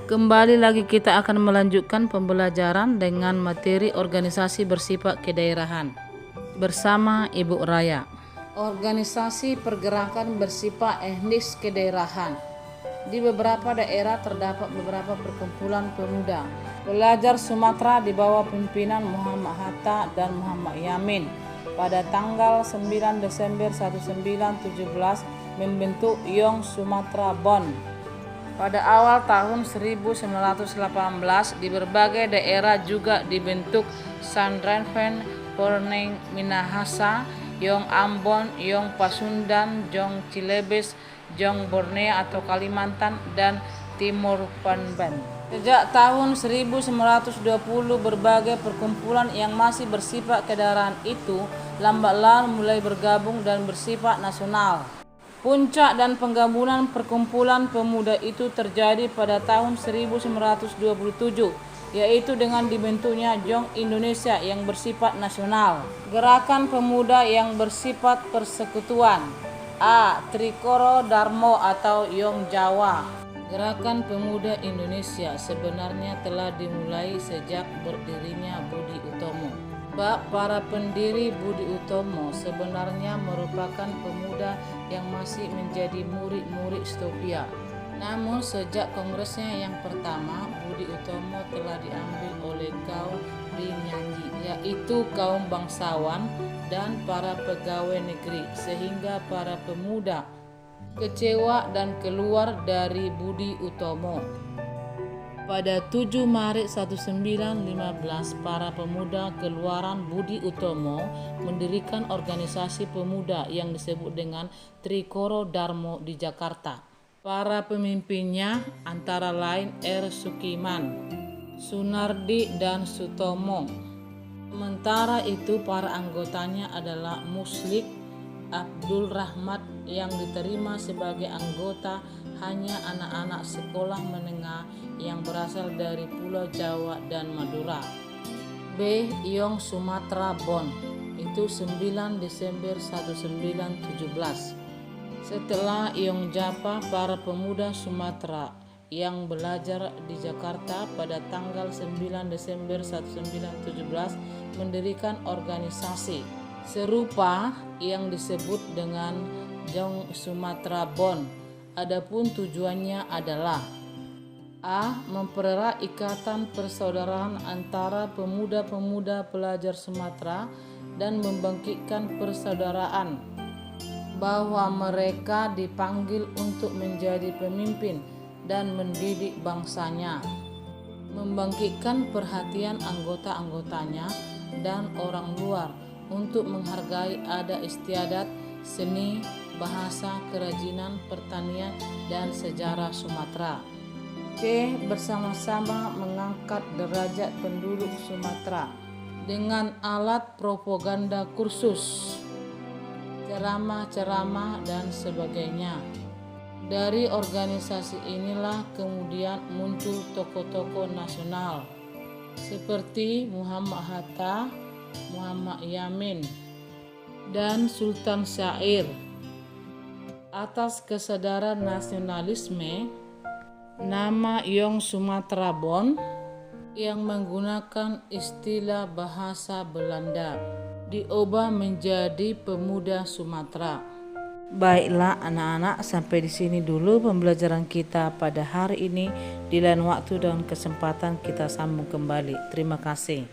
Kembali lagi kita akan melanjutkan pembelajaran dengan materi organisasi bersifat kedaerahan bersama Ibu Raya. Organisasi pergerakan bersifat etnis kedaerahan. Di beberapa daerah terdapat beberapa perkumpulan pemuda pelajar Sumatera di bawah pimpinan Muhammad Hatta dan Muhammad Yamin. Pada tanggal 9 Desember 1917 membentuk Young Sumatra Bond. Pada awal tahun 1918 di berbagai daerah juga dibentuk Sandrinven, Porneng, Minahasa, Yong Ambon, Yong Pasundan, Yong Cilebes, Yong Borneo atau Kalimantan, dan Timur Panban. Sejak tahun 1920 berbagai perkumpulan yang masih bersifat kedaerahan itu lambat laun mulai bergabung dan bersifat nasional. Puncak dan penggabungan perkumpulan pemuda itu terjadi pada tahun 1927, yaitu dengan dibentuknya Young Indonesia yang bersifat nasional. Gerakan pemuda yang bersifat persekutuan. A. Trikoro Darmo atau Young Jawa. Gerakan pemuda Indonesia sebenarnya telah dimulai sejak berdirinya Budi Utomo. Para pendiri Budi Utomo sebenarnya merupakan pemuda yang masih menjadi murid-murid Stopia. Namun sejak kongresnya yang pertama, Budi Utomo telah diambil oleh kaum Rinyanji, yaitu kaum bangsawan dan para pegawai negeri, sehingga para pemuda kecewa dan keluar dari Budi Utomo. Pada 7 Maret 1915, para pemuda keluaran Budi Utomo mendirikan organisasi pemuda yang disebut dengan Trikoro Darmo di Jakarta. Para pemimpinnya antara lain R. Sukiman, Sunardi, dan Sutomo. Sementara itu para anggotanya adalah Muslik Abdul Rahmat yang diterima sebagai anggota hanya anak-anak sekolah menengah yang berasal dari Pulau Jawa dan Madura. B. Young Sumatra Bond, itu 9 Desember 1917. Setelah Young Japa, para pemuda Sumatera yang belajar di Jakarta pada tanggal 9 Desember 1917 mendirikan organisasi serupa yang disebut dengan Young Sumatra Bond. Adapun tujuannya adalah A. Mempererat ikatan persaudaraan antara pemuda-pemuda pelajar Sumatera dan membangkitkan persaudaraan bahwa mereka dipanggil untuk menjadi pemimpin dan mendidik bangsanya, membangkitkan perhatian anggota-anggotanya dan orang luar untuk menghargai adat istiadat, seni, bahasa, kerajinan, pertanian, dan sejarah Sumatera. C. Bersama-sama mengangkat derajat penduduk Sumatera dengan alat propaganda kursus, ceramah-ceramah, dan sebagainya. Dari organisasi inilah kemudian muncul tokoh-tokoh nasional seperti Muhammad Hatta, Muhammad Yamin, dan Sultan Syair. Atas kesadaran nasionalisme, nama Young Sumatra Bond yang menggunakan istilah bahasa Belanda diubah menjadi Pemuda Sumatera. Baiklah anak-anak, sampai di sini dulu pembelajaran kita pada hari ini. Di lain waktu dan kesempatan kita sambung kembali. Terima kasih.